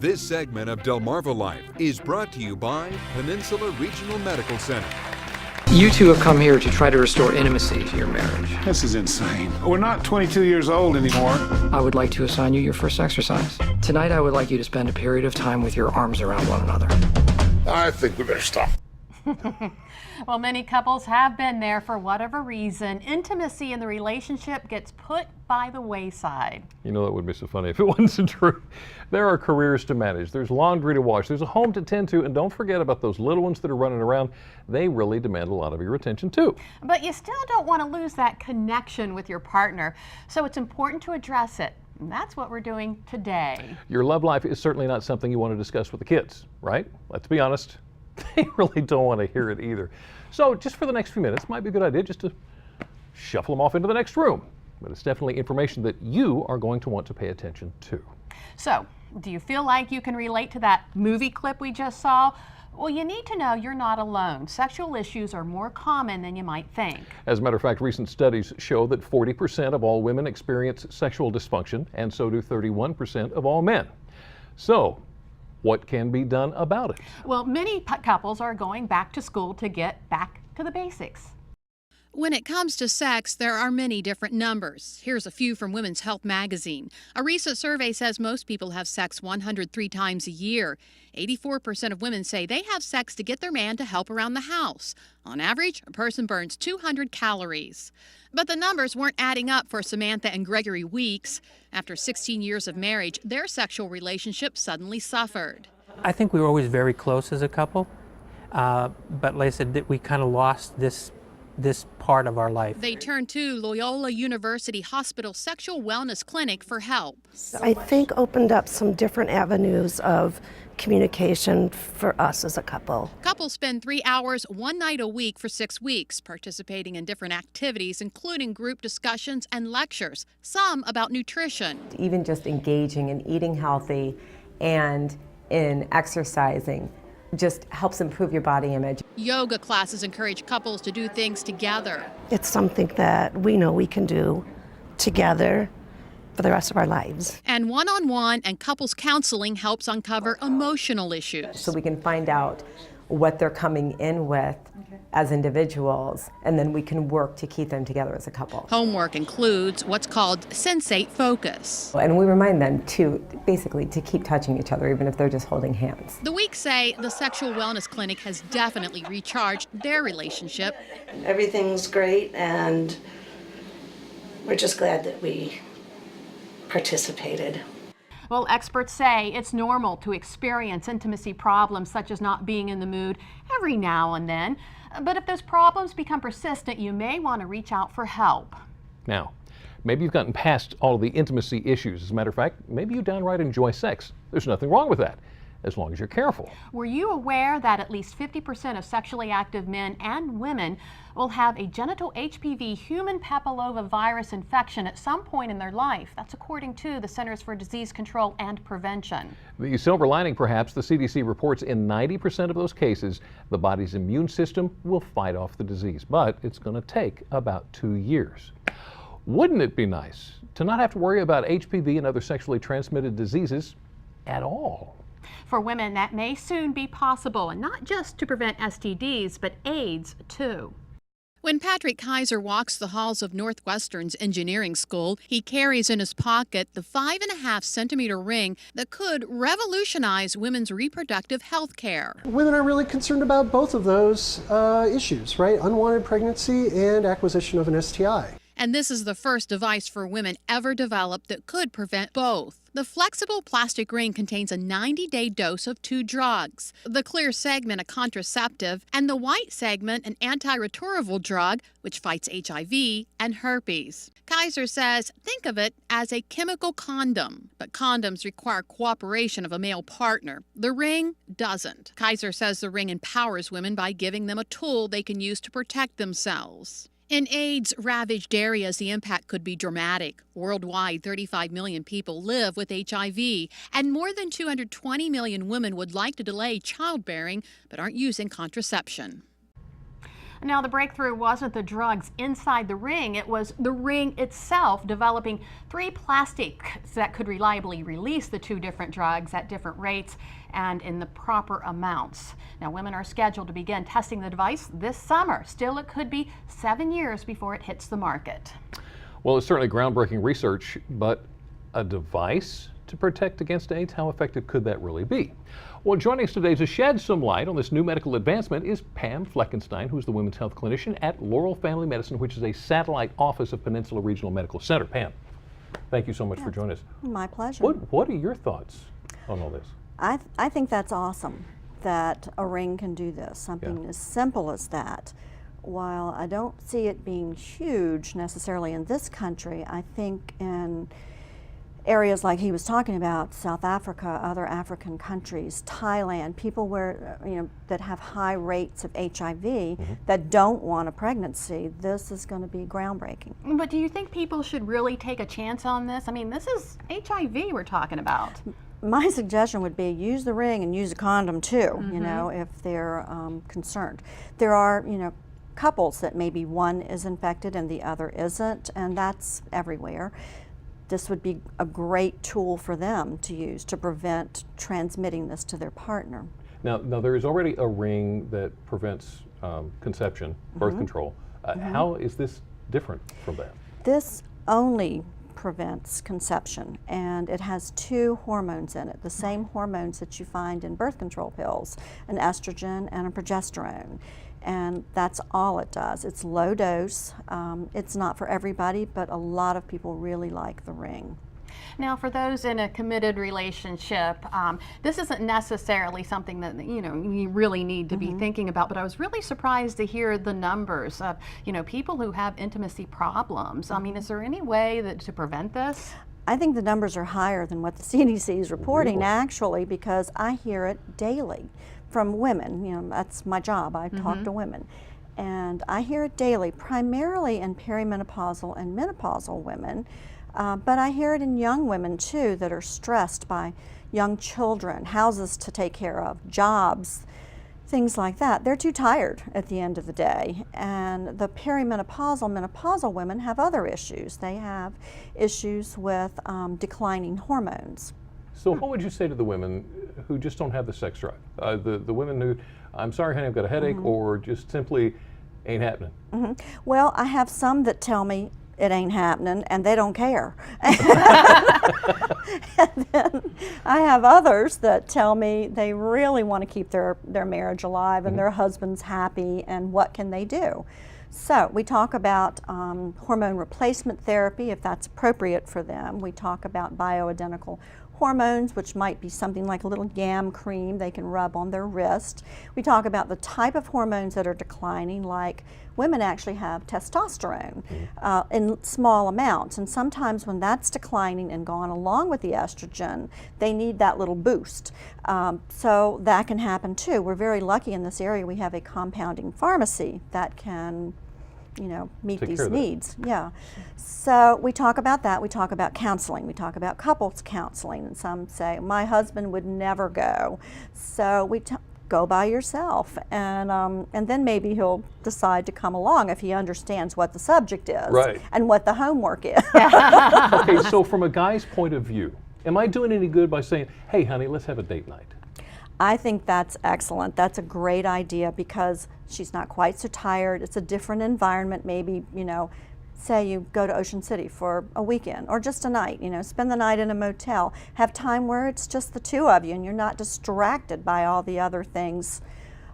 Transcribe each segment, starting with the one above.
This segment of Delmarva Life is brought to you by Peninsula Regional Medical Center. You two have come here to try to restore intimacy to your marriage. This is insane. We're not 22 years old anymore. I would like to assign you your first exercise. Tonight, I would like you to spend a period of time with your arms around one another. I think we better stop. Well, many couples have been there for whatever reason. Intimacy in the relationship gets put by the wayside. You know, that would be so funny if it wasn't true. There are careers to manage, there's laundry to wash, there's a home to tend to, and don't forget about those little ones that are running around. They really demand a lot of your attention too. But you still don't want to lose that connection with your partner, so it's important to address it. And that's what we're doing today. Your love life is certainly not something you want to discuss with the kids, right? Let's be honest. They really don't want to hear it either. So just for the next few minutes, might be a good idea just to shuffle them off into the next room. But it's definitely information that you are going to want to pay attention to. So, do you feel like you can relate to that movie clip we just saw? Well, you need to know you're not alone. Sexual issues are more common than you might think. As a matter of fact, recent studies show that 40% of all women experience sexual dysfunction, and so do 31% of all men. So, what can be done about it? Well, many couples are going back to school to get back to the basics. When it comes to sex, there are many different numbers. Here's a few from Women's Health magazine. A recent survey says most people have sex 103 times a year. 84% of women say they have sex to get their man to help around the house. On average, a person burns 200 calories. But the numbers weren't adding up for Samantha and Gregory Weeks. After 16 years of marriage, their sexual relationship suddenly suffered. I think we were always very close as a couple, but like I said, we kind of lost this part of our life. They turned to Loyola University Hospital Sexual Wellness Clinic for help. I think opened up some different avenues of communication for us as a couple. Couples spend 3 hours one night a week for 6 weeks, participating in different activities, including group discussions and lectures, some about nutrition. Even just engaging in eating healthy and in exercising just helps improve your body image. Yoga classes encourage couples to do things together. It's something that we know we can do together for the rest of our lives. And one-on-one and couples counseling helps uncover emotional issues. So we can find out what they're coming in with as individuals, and then we can work to keep them together as a couple. Homework includes what's called sensate focus. And we remind them basically to keep touching each other, even if they're just holding hands. The Weeks say the Sexual Wellness Clinic has definitely recharged their relationship. Everything's great, and we're just glad that we participated. Well, experts say it's normal to experience intimacy problems such as not being in the mood every now and then. But if those problems become persistent, you may want to reach out for help. Now, maybe you've gotten past all of the intimacy issues. As a matter of fact, maybe you downright enjoy sex. There's nothing wrong with that, as long as you're careful. Were you aware that at least 50% of sexually active men and women will have a genital HPV human papillomavirus infection at some point in their life? That's according to the Centers for Disease Control and Prevention. The silver lining, perhaps, the CDC reports in 90% of those cases, the body's immune system will fight off the disease, but it's going to take about 2 years. Wouldn't it be nice to not have to worry about HPV and other sexually transmitted diseases at all? For women, that may soon be possible, and not just to prevent STDs, but AIDS too. When Patrick Kaiser walks the halls of Northwestern's engineering school, he carries in his pocket the 5.5-centimeter ring that could revolutionize women's reproductive health care. Women are really concerned about both of those issues, right? Unwanted pregnancy and acquisition of an STI. And this is the first device for women ever developed that could prevent both. The flexible plastic ring contains a 90-day dose of 2 drugs. The clear segment, a contraceptive, and the white segment, an antiretroviral drug, which fights HIV and herpes. Kaiser says, think of it as a chemical condom, but condoms require cooperation of a male partner. The ring doesn't. Kaiser says the ring empowers women by giving them a tool they can use to protect themselves. In AIDS-ravaged areas, the impact could be dramatic. Worldwide, 35 million people live with HIV, and more than 220 million women would like to delay childbearing but aren't using contraception. Now, the breakthrough wasn't the drugs inside the ring, it was the ring itself developing 3 plastics that could reliably release the 2 different drugs at different rates and in the proper amounts. Now, women are scheduled to begin testing the device this summer. Still, it could be 7 years before it hits the market. Well, it's certainly groundbreaking research, but a device to protect against AIDS, how effective could that really be? Well, joining us today to shed some light on this new medical advancement is Pam Fleckenstein, who's the women's health clinician at Laurel Family Medicine, which is a satellite office of Peninsula Regional Medical Center. Pam, thank you so much for joining us. My pleasure. What are your thoughts on all this? I think that's awesome that a ring can do this, something as simple as that. While I don't see it being huge necessarily in this country, I think in areas like he was talking about, South Africa, other African countries, Thailand, people where that have high rates of HIV that don't want a pregnancy, this is going to be groundbreaking. But do you think people should really take a chance on this? I mean, this is HIV we're talking about. My suggestion would be use the ring and use a condom too, if they're concerned. There are, couples that maybe one is infected and the other isn't, and that's everywhere. This would be a great tool for them to use to prevent transmitting this to their partner. Now there is already a ring that prevents conception, birth control. How is this different from that? This only prevents conception, and it has 2 hormones in it, the same hormones that you find in birth control pills, an estrogen and a progesterone. And that's all it does. It's low dose. It's not for everybody, but a lot of people really like the ring. Now, for those in a committed relationship, this isn't necessarily something that you really need to be thinking about. But I was really surprised to hear the numbers of people who have intimacy problems. I mean, is there any way to prevent this? I think the numbers are higher than what the CDC is reporting, actually, because I hear it daily from women. That's my job. I talk to women. And I hear it daily, primarily in perimenopausal and menopausal women, but I hear it in young women too that are stressed by young children, houses to take care of, jobs, things like that. They're too tired at the end of the day. And the perimenopausal, menopausal women have other issues. They have issues with declining hormones. So what would you say to the women who just don't have the sex drive? The women who, I'm sorry honey, I've got a headache, or just simply ain't happening? Well, I have some that tell me it ain't happening and they don't care. And then I have others that tell me they really want to keep their marriage alive and their husband's happy, and what can they do? So we talk about hormone replacement therapy if that's appropriate for them. We talk about bioidentical hormones, which might be something like a little yam cream they can rub on their wrist. We talk about the type of hormones that are declining, like women actually have testosterone in small amounts, and sometimes when that's declining and gone along with the estrogen, they need that little boost. So that can happen too. We're very lucky in this area. We have a compounding pharmacy that can meet these needs. Yeah. So we talk about that. We talk about counseling. We talk about couples counseling. And some say, my husband would never go. So we go by yourself. And then maybe he'll decide to come along if he understands what the subject is and what the homework is. Okay, so from a guy's point of view, am I doing any good by saying, hey, honey, let's have a date night? I think that's excellent. That's a great idea because she's not quite so tired. It's a different environment. Maybe, say you go to Ocean City for a weekend or just a night, spend the night in a motel. Have time where it's just the 2 of you and you're not distracted by all the other things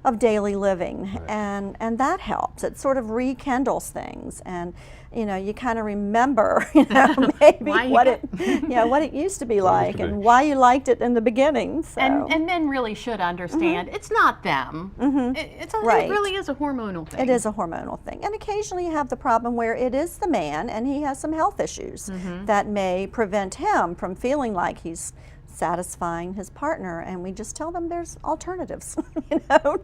of daily living. And that helps. It sort of rekindles things, and you kind of remember maybe what it used to be like and why you liked it in the beginning. So. And men really should understand it's not them. It really is a hormonal thing. It is a hormonal thing, and occasionally you have the problem where it is the man and he has some health issues that may prevent him from feeling like he's satisfying his partner, and we just tell them there's alternatives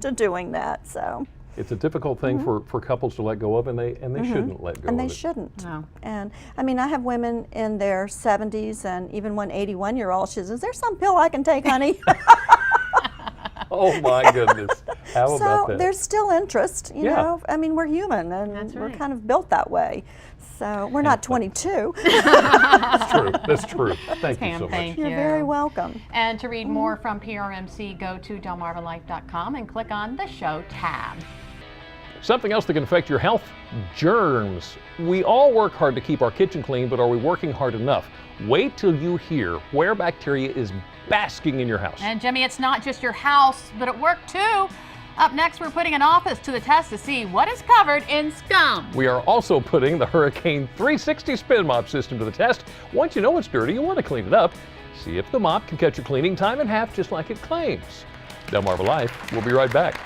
to doing that. So it's a difficult thing for couples to let go of, and they shouldn't let go of it. And they shouldn't. No. And I mean, I have women in their 70s, and even one 81-year-old, she says, is there some pill I can take, honey? Oh my goodness. How about that? There's still interest, you know. I mean, we're human and we're kind of built that way. So we're not 22. That's true. That's true. Thank you so much. Thank You're you. very welcome. And to read more from PRMC, go to delmarvalife.com and click on the show tab. Something else that can affect your health, germs. We all work hard to keep our kitchen clean, but are we working hard enough? Wait till you hear where bacteria is basking in your house. And Jimmy, it's not just your house, but at work too. Up next, we're putting an office to the test to see what is covered in scum. We are also putting the Hurricane 360 spin mop system to the test. Once you know it's dirty, you want to clean it up. See if the mop can cut your cleaning time in half just like it claims. Delmarva Life, we'll be right back.